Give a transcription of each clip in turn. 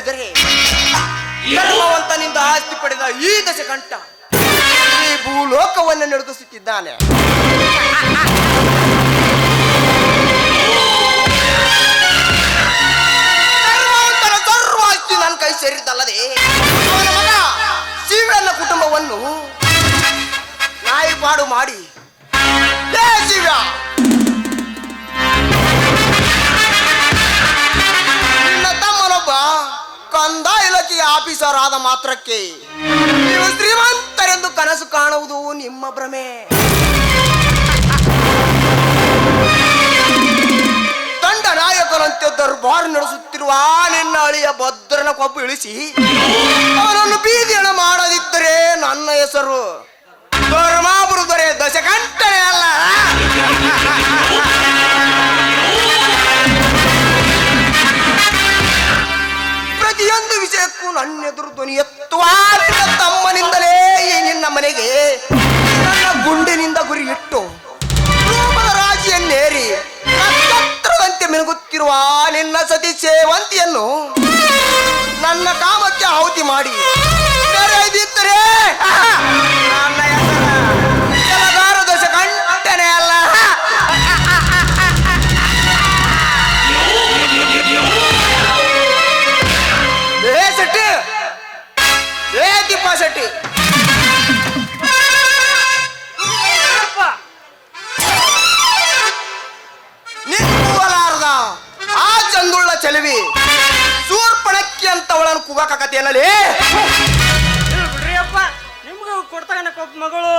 ನೋಡಿದರೆ ಧರ್ಮವಂತನಿಂದ ಆಸ್ತಿ ಪಡೆದ ಈ ದಶಕಂಠ ಈ ಭೂಲೋಕವನ್ನು ನಡೆಸುತ್ತಿದ್ದಾನೆ. ಧರ್ಮವಂತನ ಸರ್ವ ಆಸ್ತಿ ನನ್ನ ಕೈ ಸೇರಿದ್ದಲ್ಲದೆ ಅವನ ಮಗ ಶಿವನ ಕುಟುಂಬವನ್ನು ನಾಯಿಪಾಡು ಮಾಡಿ ಶಿವ ನಿನ್ನ ತಮ್ಮನೊಬ್ಬ ಕಂದಾಯ ಇಲಾಖೆಯ ಆಫೀಸರ್ ಆದ ಮಾತ್ರಕ್ಕೆ ನೀವು ಶ್ರೀಮಂತರೆಂದು ಕನಸು ಕಾಣುವುದು ನಿಮ್ಮ ಭ್ರಮೆ. ದಂಡನಾಯಕನಂತೆ ದರ್ಬಾರ್ ನಡೆಸುತ್ತಿರುವ ನಿನ್ನ ಅಳಿಯ ಭದ್ರನ ಕೊಬ್ಬು ಇಳಿಸಿ ಅವನನ್ನು ಬೀದಿಯಣ ಮಾಡದಿದ್ದರೆ ನನ್ನ ಹೆಸರು ಧರ್ಮಾಪುರ ದೊರೆ ದಶಕಂಠನೇ ಅಲ್ಲ. ಪ್ರತಿಯೊಂದು ವಿಷಯಕ್ಕೂ ನನ್ನೆದುರು ಧ್ವನಿ ಎತ್ತುವ ತಮ್ಮನಿಂದಲೇ ಈ ನಿನ್ನ ಮನೆಗೆ ನನ್ನ ಗುಂಡಿನಿಂದ ಗುರಿ ಇಟ್ಟು ರೂಪದ ರಾಜಿಯನ್ನೇರಿ ನಕ್ಷತ್ರದಂತೆ ಮಿನುಗುತ್ತಿರುವ ನಿನ್ನ ಸತಿ ಸೇವಂತಿಯನ್ನು ನನ್ನ ಕಾಮಕ್ಕೆ ಆಹುತಿ ಮಾಡಿ ಮೆರೆದಿದ್ದರೆ ನನ್ನ ಹೆಸರ ಕೆಲಗಾರ ದಶಕಂಠನೇ ಅಲ್ಲ. ಶೆಟ್ಟಿ ದಿಪ್ಪ ಶೆಟ್ಟಿ ನಿಂತುವಲಾರದ ಆ ಚಂದುಳ್ಳ ಚೆಲುವಿ ಸೂರ್ಪಣಕ್ಕಿ ಅಂತವಳನ್ನು ಕೂಗಾಕತ್ತೇನಲ್ಲಿ ಬಿಡ್ರಿ ಅಪ್ಪ, ನಿಮ್ಗೆ ಕೊಡ್ತಾಗ ಮಗಳು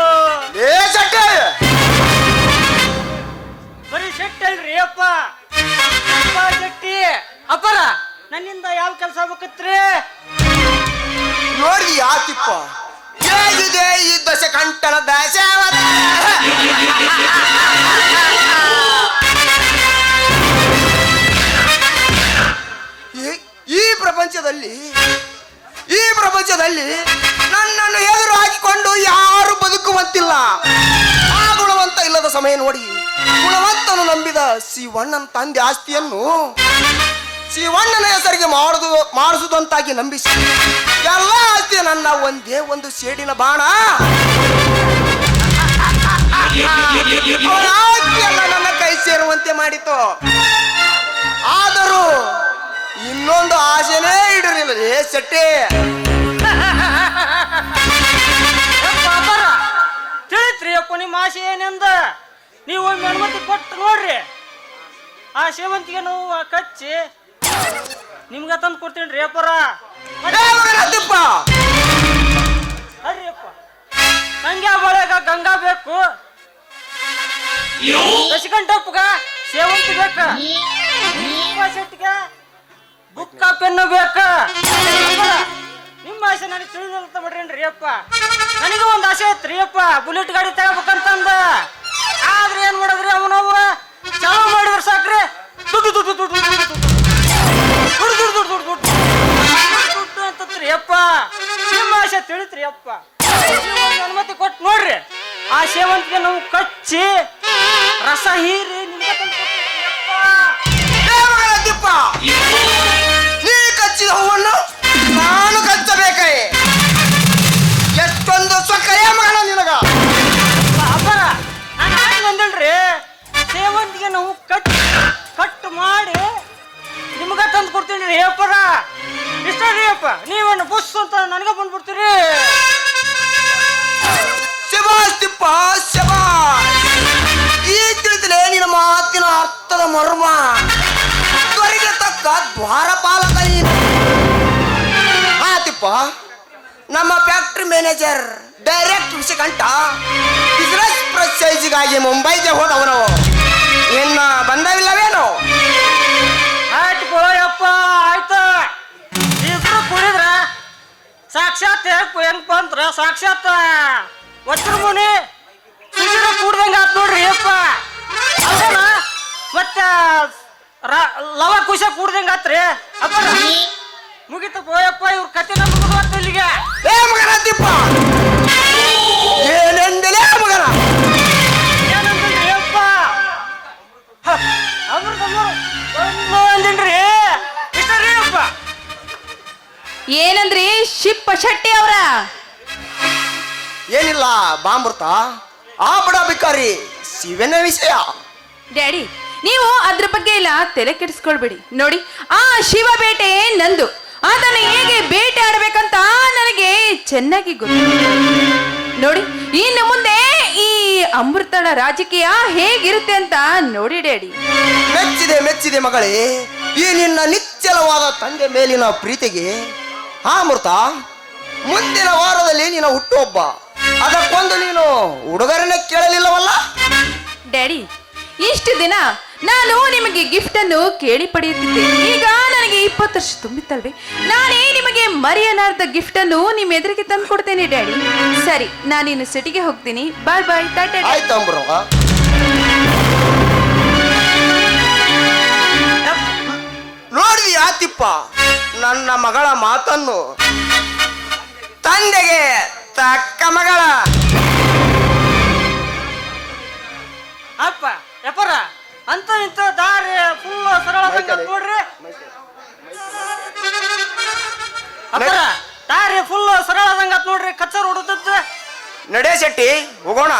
ಶೆಟ್ಟಿ ಬರೀ ಶೆಟ್ಟಿ ಅಲ್ರಿ ಅಪ್ಪ. ಶೆಟ್ಟಿ ಅಪ್ಪರ ನನ್ನಿಂದ ಯಾವ ಕೆಲಸ ಆಗ್ಬೇಕತ್ರಿ ನೋಡಿ ಯಾತಿಪ್ಪ ಹೇಗಿದೆ ಈ ದಶಕಂಠನ ದಶಾವತಾರ. ಈ ಪ್ರಪಂಚದಲ್ಲಿ ನನ್ನನ್ನು ಎದುರು ಹಾಕಿಕೊಂಡು ಯಾರು ಬದುಕುವಂತಿಲ್ಲ. ಆ ಗುಣವಂತ ಇಲ್ಲದ ಸಮಯ ನೋಡಿ ಗುಣವಂತನು ನಂಬಿದ ಶಿವಣ್ಣನ ತಂದೆ ಆಸ್ತಿಯನ್ನು ಶಿವಣ್ಣನ ಹೆಸರಿಗೆ ಮಾಡಿಸುವುದಂತಾಗಿ ನಂಬಿಸಿ ಎಲ್ಲ ಆಸ್ತಿ ನನ್ನ ಒಂದೇ ಒಂದು ಸೇಡಿನ ಬಾಣ ಆಸ್ತಿಯೆಲ್ಲ ನನ್ನ ಕೈ ಸೇರುವಂತೆ ಮಾಡಿತು. ಆದರೂ ಇನ್ನೊಂದು ಆಸೆನೇ ಇಡಲಿಲ್ಲ ಶೆಟ್ಟಿ. ತಿಳಿತ್ರಿ ಅಪ್ಪ ನಿಮ್ಮ ಆಸೆ ಏನೆಂದ ನೀವು ಅನುಮತಿ ಕೊಟ್ಟು ನೋಡ್ರಿ. ಆ ಸೇವಂತಿಗೆ ನಾವು ಕಚ್ಚಿ ನಿಮ್ಗ ತಂದು ಕೊಡ್ತೀನಿ ರೀ ಅಪ್ಪರ. ಅಲ್ರಿ ಅಪ್ಪ ಗಂಗಾ ಬಳೆಗ ಗಂಗಾ ಬೇಕು, ದಶಕಂಠಪ್ಪಗ ಸೇವಂತಿ ಬೇಕ, ಶೆಟ್ಟಿಗೆ ಬುಕ್ಕ ಪೆನ್ನು ಬೇಕ. ನಿಮ್ಮ ಆಸೆ ನನಗೆ ತಿಳಿದಂತ ಬಿಡ್ರಿ ಅಪ್ಪ. ನನಗೆ ಒಂದು ಆಸೆ ಐತ್ರಿ ಅಪ್ಪ, ಬುಲೆಟ್ ಗಾಡಿ ತಗೋಬೇಕಂತಂದ. ಆದ್ರೆ ಏನ್ ಮಾಡಿದ್ರಿ ಅವನವ ಚಾಲು ಮಾಡಿದ್ರ ಸಾಕ್ರಿ ದುಡ್ಡು ದುಡ್ಡು ದುಡ್ಡು ದುಡ್ಡು ದುಡ್ಡು ದುಡ್ಡು ದುಡ್ಡು ದುಡ್ಡು ದುಡ್ಡು ದುಡ್ಡು ಅಂತತ್ರಿ ಅಪ್ಪ. ನಿಮ್ಮ ಆಸೆ ತಿಳಿತ್ರಿ ಅಪ್ಪ. ಅನುಮತಿ ಕೊಟ್ಟು ನೋಡ್ರಿ, ಆ ಸೇವಂತಿಗೆ ನಾವು ಕಚ್ಚಿ ರಸ ಹೀರಿ ನಿಮ್ಗೆ ನೀ ಕಚ್ಚಿದ ಹೂವನ್ನು ನಾನು ಕಚ್ಚಬೇಕೇ? ಎಷ್ಟೊಂದು ಸೊಕ್ಕರೆ ಮಗನ ನಿನಗ. ಅಪ್ಪರ ನಾನು ಹಾಗೆ ಬಂದಿಲ್ರಿ, ಸೇವಂತಿಗೆ ನಾವು ಕಟ್ ಮಾಡಿ ನಿಮ್ಗ ತಂದು ಕೊಡ್ತೀನಿ ರೀ ಅಪ್ಪರ. ಇಷ್ಟ ರೀ ಅಪ್ಪ, ನೀವನ್ನ ಬುಸ್ ಅಂತ ನನಗ ಬಂದ್ಬಿಡ್ತೀರಿ. ಶಬಾಸ್ತಿಪ್ಪ ಶಬಾಸ್. ಈ ತಿಳಿತಲೇ ನಿನ್ನ ಮಾತಿನ ಅರ್ಥದ ಮರ್ಮ. ತ್ವರಿಗೆ ತಕ್ಕ ದ್ವಾರಪಾಲಕ ನೀನು. ಆತಿಪ್ಪ, ನಮ್ಮ ಫ್ಯಾಕ್ಟ್ರಿ ಮ್ಯಾನೇಜರ್ ಡೈರೆಕ್ಟ್ ವಿಷಯಕಂಠ ಬಿಸಿನೆಸ್ ಪ್ರಸೈಜಿಗಾಗಿ ಮುಂಬೈಗೆ ಹೋದವನು. ಇನ್ನ ಬಂದವಿಲ್ಲವೇನು? ಆಯ್ತು ಕೊಳಯಪ್ಪ, ಆಯ್ತು. ಇಬ್ರು ಕುಡಿದ್ರ ಸಾಕ್ಷಾತ್ ಹೆಂಗ್ ಬಂದ್ರ ಸಾಕ್ಷಾತ್ ವಜ್ರ ಮುನಿ ಕೂಡ್ದಂಗ ಆತ್ ನೋಡ್ರಿ ಅಪ್ಪ. ಅದನ್ನ ಮತ್ತ ಲವ ಕುಶ ಕೂಡ್ದಂಗ ಆತ್ರಿ ಅಪ್ಪ. ಮುಗಿತ ಬೋಯಪ್ಪ, ಇವ್ರ ಕತೆ ಮುಗಿದ ಇಲ್ಲಿಗೆ. ಏ ಮಗನ ತಿಪ್ಪ, ಏನೆಂದಲೇ ಮಗನ? ಏನಂದ್ರಿ ಅಪ್ಪ? ಅಂದ್ರಿ ಇಷ್ಟ ರೀ ಅಪ್ಪ. ಏನಿಲ್ಲ ಬಾಂಬೃತ ಆ ಬಡ ಬಿಕಾರಿ ಶಿವನ ವಿಷಯ. ಡ್ಯಾಡಿ, ನೀವು ಅದ್ರ ಬಗ್ಗೆ ಎಲ್ಲ ತಲೆ ಕೆಡಿಸ್ಕೊಳ್ಬೇಡಿ. ನೋಡಿ, ಆ ಶಿವ ಬೇಟೆ ನಂದು. ಅದನ್ನು ಹೇಗೆ ಬೇಟೆ ಆಡ್ಬೇಕಂತ ನನಗೆ ಚೆನ್ನಾಗಿ ಗೊತ್ತು. ನೋಡಿ, ಇನ್ನು ಮುಂದೆ ಈ ಅಮೃತಳ ರಾಜಕೀಯ ಹೇಗಿರುತ್ತೆ ಅಂತ ನೋಡಿ ಡ್ಯಾಡಿ. ಮೆಚ್ಚಿದೆ ಮಗಳೇ ಈ ನಿನ್ನ ನಿಚ್ಚಲವಾದ ತಂದೆ ಮೇಲಿನ ಪ್ರೀತಿಗೆ. ಅಮೃತ, ಮುಂದಿನ ವಾರದಲ್ಲಿ ನಿನ್ನ ಹುಟ್ಟುಹಬ್ಬ, ಅದಕ್ಕೊಂದು ನೀನು ಉಡುಗೊರೆನ ಕೇಳಲಿಲ್ಲವಲ್ಲ? ಡ್ಯಾಡಿ, ಇಷ್ಟು ದಿನ ನಾನು ನಿಮಗೆ ಗಿಫ್ಟ್ ಅನ್ನು ಕೇಳಿ ಪಡೆಯುತ್ತಿದ್ದೆ. ಈಗ ನನಗೆ 20 ವರ್ಷ ತುಂಬಿತ್ತಲ್ವೇ, ನಾನೇ ನಿಮಗೆ ಮರೆಯಲಾರದ ಗಿಫ್ಟ್ ಅನ್ನು ನಿಮ್ಮ ಎದುರಿಗೆ ತಂದು ಕೊಡ್ತೇನೆ ಡ್ಯಾಡಿ. ಸರಿ, ನಾನಿನ್ನು ಸಿಟಿಗೆ ಹೋಗ್ತೀನಿ. ಬಾಯ್ ಬಾಯ್, ಟಾಟಾ. ಆಯ್ತು ಅಂಬ್ರವ್ವ. ನೋಡಿದ್ಯಾ ತಿಪ್ಪ ನನ್ನ ಮಗಳ ಮಾತನ್ನು? ತಂದೆಗೆ ತಕ್ಕ ಮಗಳ. ಅಪ್ಪ ಯಪ್ಪರ ಅಂತ ಇಂತ ದಾರಿ ಫುಲ್ ಸರಳ ನೋಡ್ರಿ. ಅಪ್ಪರ ದಾರಿ ಫುಲ್ ಸರಳ ನೋಡ್ರಿ, ಕಚ್ಚರ್ ಹೊಡುತ್ತ. ನಡೆ ಶೆಟ್ಟಿ, ಹೋಗೋಣ.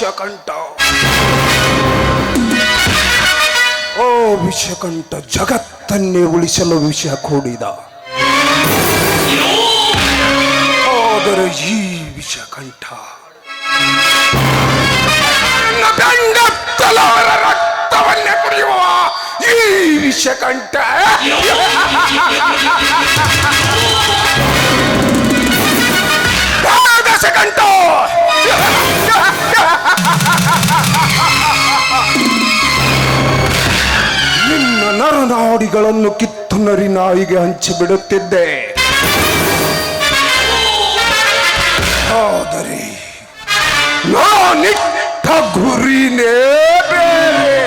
ವಿಷಕಂಠ. ಓ ವಿಷಕಂಠ, ಜಗತ್ತನ್ನೇ ಉಳಿಸಲು ವಿಷ ಕೂಡಿದ. ಆದರೆ ಈ ವಿಷಕಂಠ ಬೆಂಗತ್ತಲವರ ರಕ್ತವನ್ನೇ ಕುಡಿಯುವ ಈ ವಿಷಕಂಠ ದಶಕಂಠ ನಿನ್ನ ನರನಾಡಿಗಳನ್ನು ಕಿತ್ತು ನರಿ ನಾಯಿಗೆ ಹಂಚಿಬಿಡುತ್ತಿದ್ದೆ. ಆದರೆ ನಾನಿಟ್ಟ ಗುರಿನೇ ಬೇರೆ.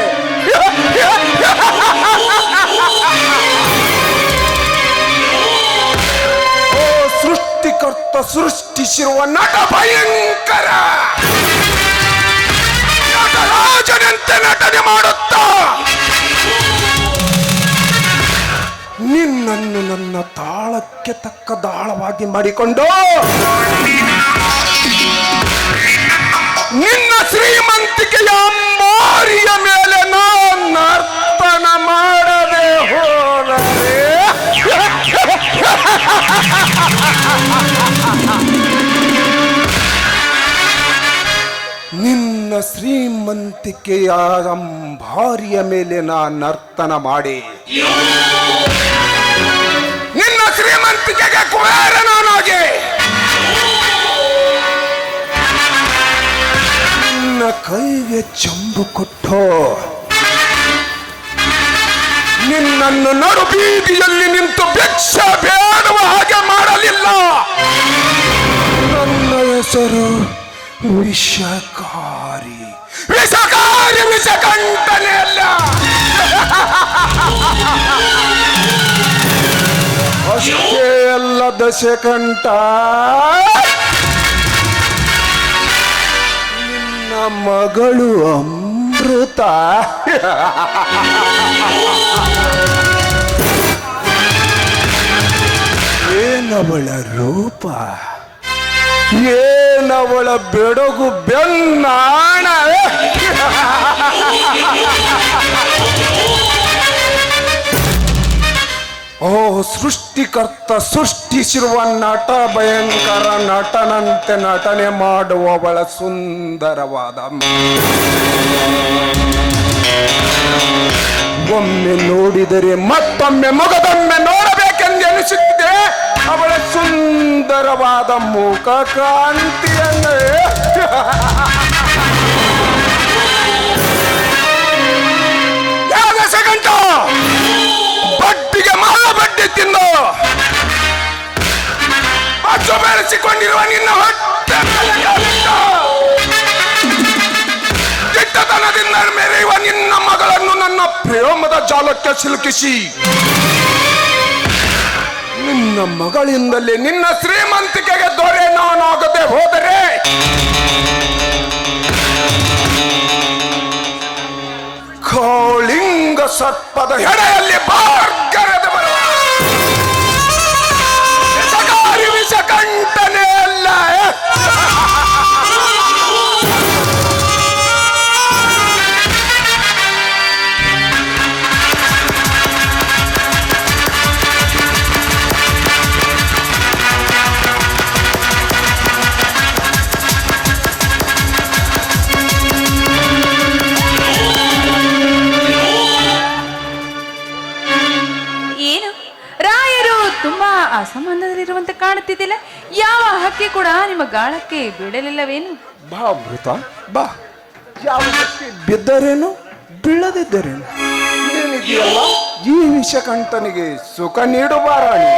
ಓ ಸೃಷ್ಟಿಕರ್ತ ಸೃಷ್ಟಿಸಿರುವ ನಟ ಭಯಂಕರ ಅದಕ್ಕೆ ತಕ್ಕ ದಾಳವಾಗಿ ಮಾಡಿಕೊಂಡು ನಿನ್ನ ಶ್ರೀಮಂತಿಕೆಯ ಮಾರಿಯ ಮೇಲೆ ನಾನು ನರ್ತನ ಮಾಡದೆ ಹೋದರೆ ನಿನ್ನ ಶ್ರೀಮಂತಿಕೆಯ ಅಂಬಾರಿಯ ಮೇಲೆ ನಾನು ನರ್ತನ ಮಾಡಿ ನಿನ್ನ ಶ್ರೀಮಂತಿಕೆಗೆ ಕುಬೇರನಾಗಿ ನಿನ್ನ ಕೈಗೆ ಚಂಬು ಕೊಟ್ಟು ನಿನ್ನನ್ನು ನಡು ಬೀದಿಯಲ್ಲಿ ನಿಂತು ಭಿಕ್ಷೆ ಬೇಡುವ ಹಾಗೆ ಮಾಡಲಿಲ್ಲ. ನನ್ನ ಹೆಸರು ವಿಷಕಾರಿ ವಿಷಕಂಠನೇ ಅಲ್ಲ. ಅಷ್ಟೇ ಅಲ್ಲ ದಶಕಂಠ, ನಿನ್ನ ಮಗಳು ಅಮೃತ ಏನವಳ ರೂಪ, ಏನವಳ ಬೆಡಗು ಬೆನ್ನಾಣ. ಓ ಸೃಷ್ಟಿಕರ್ತ ಸೃಷ್ಟಿಸಿರುವ ನಟ ಭಯಂಕರ ನಟನಂತೆ ನಟನೆ ಮಾಡುವವಳ ಸುಂದರವಾದ ಒಮ್ಮೆ ನೋಡಿದರೆ ಮತ್ತೊಮ್ಮೆ ಮೊಗದೊಮ್ಮೆ ನೋಡಬೇಕೆಂದು ಎನಿಸುತ್ತಿದೆ ಅವಳ ಸುಂದರವಾದ ಮುಖ ಕಾಂತಿಯನ್ನು. ಸೆಕೆಂಡ್ ಬಡ್ಡಿಗೆ ಮಾಲ ಬಡ್ಡಿ ತಿಂದು ಬಚ್ಚು ಬೆಳೆಸಿಕೊಂಡಿರುವ ನಿನ್ನ ಹೊಟ್ಟೆ ದಿಟ್ಟತನದಿಂದ ಮೆರೆಯುವ ನಿನ್ನ ಮಗಳನ್ನು ನನ್ನ ಪ್ರೇಮದ ಜಾಲಕ್ಕೆ ಸಿಲುಕಿಸಿ ನಿನ್ನ ಮಗಳಿಂದಲೇ ನಿನ್ನ ಶ್ರೀಮಂತಿಕೆಗೆ ದೊರೆ ನಾನಾಗದೆ ಹೋದರೆ ಕೌಳಿಂಗ ಸರ್ಪದ ಹೆಡೆಯಲ್ಲಿ ಬಾರ್ಗರೆದು ಬರುವ ವಿಷಕಾರಿ ವಿಷಕಂಠನೇ ಅಲ್ಲ. ಅಸಂಬಂಧದಲ್ಲಿರುವಂತೆ ಕಾಣುತ್ತಿದ್ದಿಲ್ಲ. ಯಾವ ಹಕ್ಕಿ ಕೂಡ ನಿಮ್ಮ ಗಾಳಕ್ಕೆ ಬೀಳಲಿಲ್ಲವೇನು? ಬಾ ಅಮೃತ ಬಾ. ಯಾವ ಹಕ್ಕಿ ಬಿದ್ದರೇನು ಬೀಳದಿದ್ದರೇನು ಏನಿದೆಯಲ್ಲ ಈ ವಿಷಕಂಠನಿಗೆ ಸುಖ ನೀಡುವಾರಾಣಿ.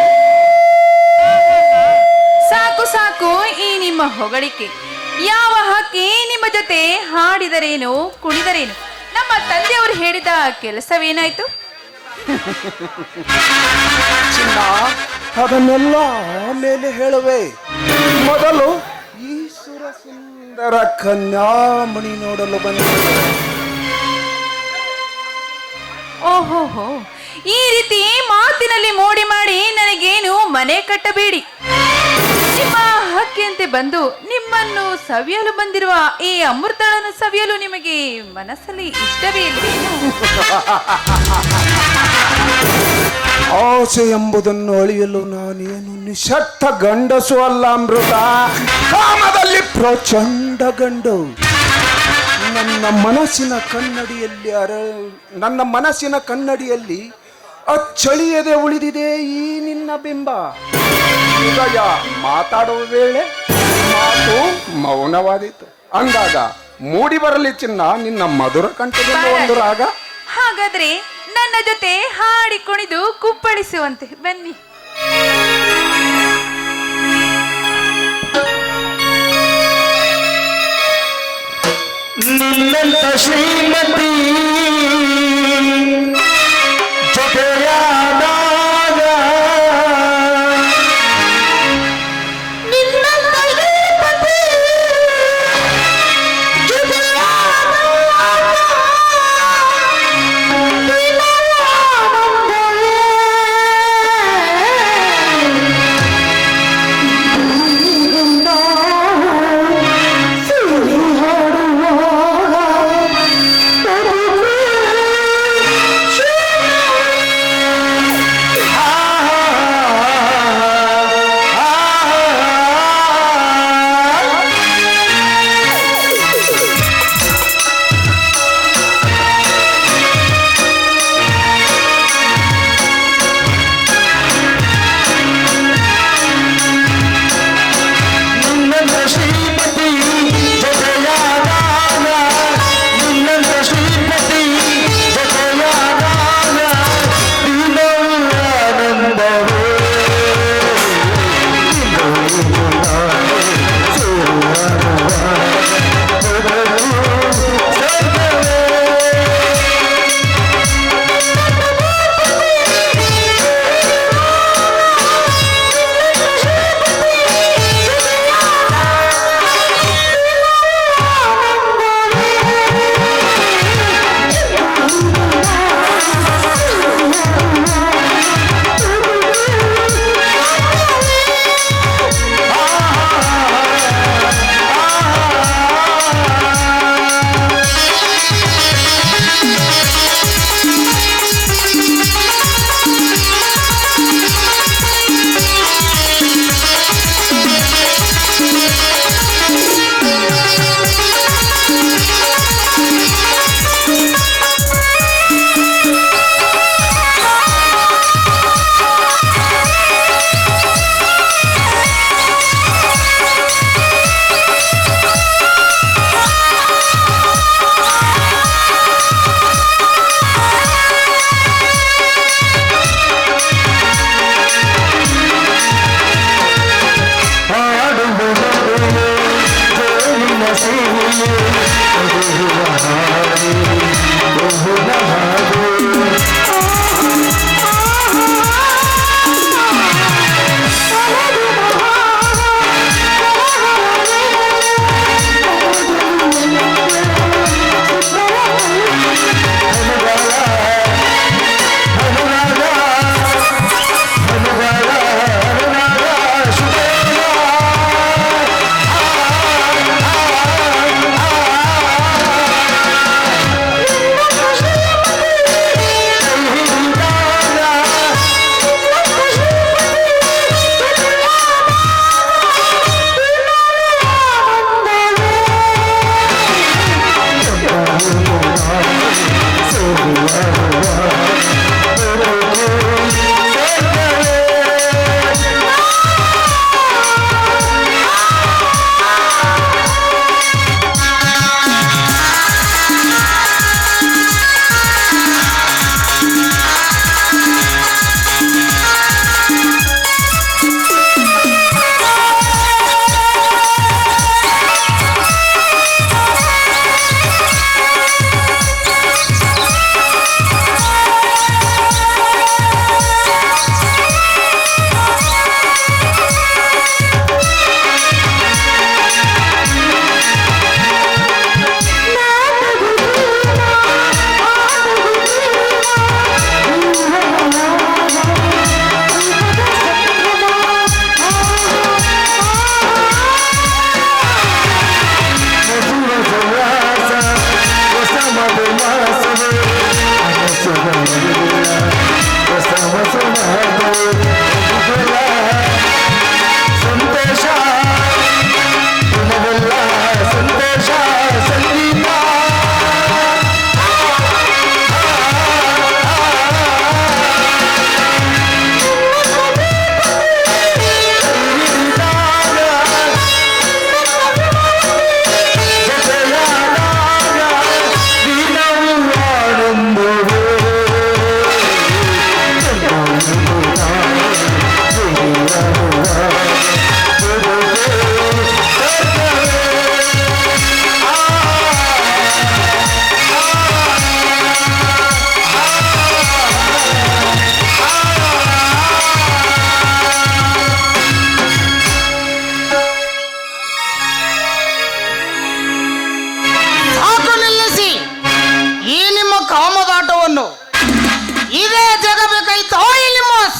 ಸಾಕು ಸಾಕು ಈ ನಿಮ್ಮ ಹೊಗಳಿಕೆ. ಯಾವ ಹಕ್ಕಿ ನಿಮ್ಮ ಜೊತೆ ಹಾಡಿದರೇನು ಕುಣಿದರೇನು? ನಮ್ಮ ತಂದೆಯವರು ಹೇಳಿದ ಕೆಲಸವೇನಾಯ್ತು? ಚಿನ್ನ ಅದನ್ನೆಲ್ಲ ಆಮೇಲೆ ಹೇಳುವೆ. ಮೊದಲು ಈ ಸುರ ಸುಂದರ ಕನ್ಯಾಮಣಿ ನೋಡಲು ಬಂದಿದೆ. ಓಹೋಹೋ, ಈ ರೀತಿ ಮಾತಿನಲ್ಲಿ ಮೋಡಿ ಮಾಡಿ ನನಗೇನು ಮನೆ ಕಟ್ಟಬೇಡಿ. ನಿಮ್ಮ ಹಕ್ಕಿಯಂತೆ ಬಂದು ನಿಮ್ಮನ್ನು ಸವಿಯಲು ಬಂದಿರುವ ಈ ಅಮೃತಳನ್ನು ಸವಿಯಲು ನಿಮಗೆ ಮನಸ್ಸಲ್ಲಿ ಇಷ್ಟವೇ ಇಲ್ವೇನು? ಆಸೆ ಎಂಬುದನ್ನು ಅಳಿಯಲು ನಾನೇನು ನಿಶಕ್ತ ಗಂಡಸು ಅಲ್ಲ ಅಮೃತ. ಕಾಮದಲ್ಲಿ ಪ್ರಚಂಡ ಗಂಡು. ನನ್ನ ಮನಸ್ಸಿನ ಕನ್ನಡಿಯಲ್ಲಿ ಅಚ್ಚಳಿಯದೆ ಉಳಿದಿದೆ ಈ ನಿನ್ನ ಬಿಂಬ. ಹೃದಯ ಮಾತಾಡುವ ವೇಳೆ ಮಾತು ಮೌನವಾದೀತು. ಅಂದಾಗ ಮೂಡಿ ಬರಲಿ ಚಿನ್ನ ನಿನ್ನ ಮಧುರ ಕಂಠದಲ್ಲಿ ಒಂದು ರಾಗ. ಹಾಗಾದ್ರೆ ನನ್ನ ಜೊತೆ ಹಾಡಿ ಕುಣಿದು ಕುಪ್ಪಳಿಸುವಂತೆ ಬನ್ನಿ. ನಿನ್ನಂತ ಶ್ರೀಮತಿ ಜೊತೆಯಾದಾಗ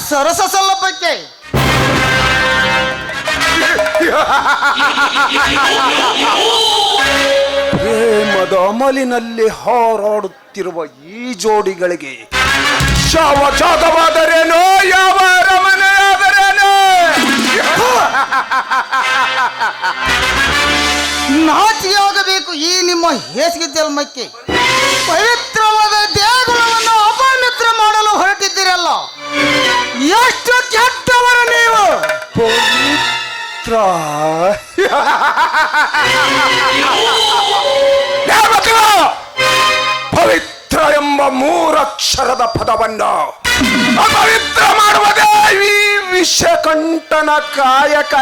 ಸರಸ ಸಲ್ಲಪಕ್ಕೆ ಪ್ರೇಮದ ಅಮಲಿನಲ್ಲಿ ಹಾರಾಡುತ್ತಿರುವ ಈ ಜೋಡಿಗಳಿಗೆ ಶವಜಾತವಾದರೇನೋ ಯಾವ ರಮನೆಯಾದರೇನೋ ನಾಚಿಯಾಗಬೇಕು ಈ ನಿಮ್ಮ ಹೇಸಿಗೆ ಜನ್ಮಕ್ಕೆ. ಪವಿತ್ರವಾದ ದೇಗುಲವನ್ನು ಅಪವಿತ್ರ ಮಾಡಲು ಹೊರಟಿದ್ದೀರಲ್ಲ, ಎಷ್ಟು ಕೆಟ್ಟವರು ನೀವು. ಪವಿತ್ರ ಪವಿತ್ರ ಎಂಬ ಮೂರಕ್ಷರದ ಪದವನ್ನು ಅಪವಿತ್ರ ಮಾಡುವುದೇ ಈ ವಿಷಕಂಠನ ಕಾಯಕ.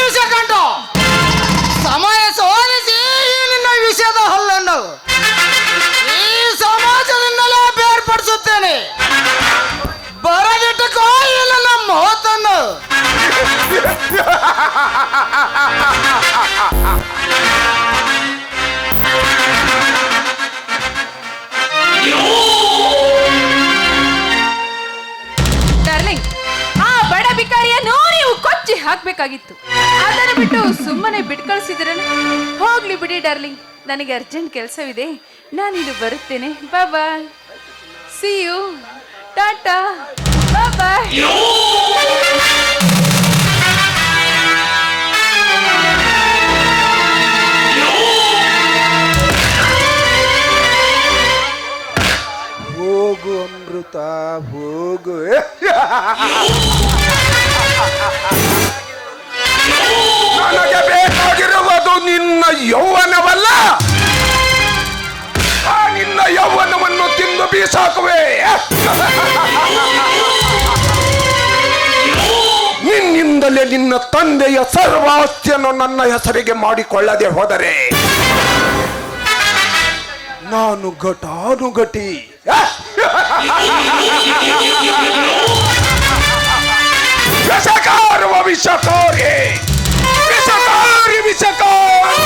ವಿಷಕಂಠ ಸಮಯ ಸೋಲಿಸಿ ನಿನ್ನ ವಿಷಯದ ಹಲ್ಲನ್ನು ಈ ಸಮಾಜದಿಂದಲೇ ಬೇರ್ಪಡಿಸುತ್ತೇನೆ. ಬರದಿಟ್ಟುಕೋ ಇಲ್ಲ ನಮ್ಮ ಮಾತನ್ನು. ಡಾರ್ಲಿಂಗ್, ಆ ಬಡ ಬಿಕಾರಿಯನ್ನು ನೀವು ಕೊಚ್ಚಿ ಹಾಕ್ಬೇಕಾಗಿತ್ತು. ಅದನ್ನು ಬಿಟ್ಟು ಸುಮ್ಮನೆ ಬಿಟ್ಟು ಕಳಿಸಿದ್ರಲ್ಲ. ಹೋಗ್ಲಿ ಬಿಡಿ ಡಾರ್ಲಿಂಗ್, ನನಗೆ ಅರ್ಜೆಂಟ್ ಕೆಲಸವಿದೆ. ನಾನಿನ್ನು ಬರುತ್ತೇನೆ. Bye. See you. Tata. Bye. ಹೋಗು ಅಮೃತ ಹೋಗು. ನನಗೆ ಬೇಕಾಗಿರುವುದು ನಿನ್ನ ಯೌವನವಲ್ಲ, ಆ ನಿನ್ನ ಯೌವನವನ್ನು ತಿಂದು ಬೀಸಾಕುವೆ. ನಿನ್ನ ಈಗಲೇ ನಿನ್ನ ತಂದೆಯ ಸರ್ವ ಆಸ್ತಿಯನ್ನು ನನ್ನ ಹೆಸರಿಗೆ ಮಾಡಿಕೊಳ್ಳದೆ ಹೋದರೆ ನಾನು ಘಟಾನುಘಟಿ ವಿಷಕಾರುವ ವಿಷಕಾರಿ ವಿಷಕಾರಿ ವಿಷಕಾರಿ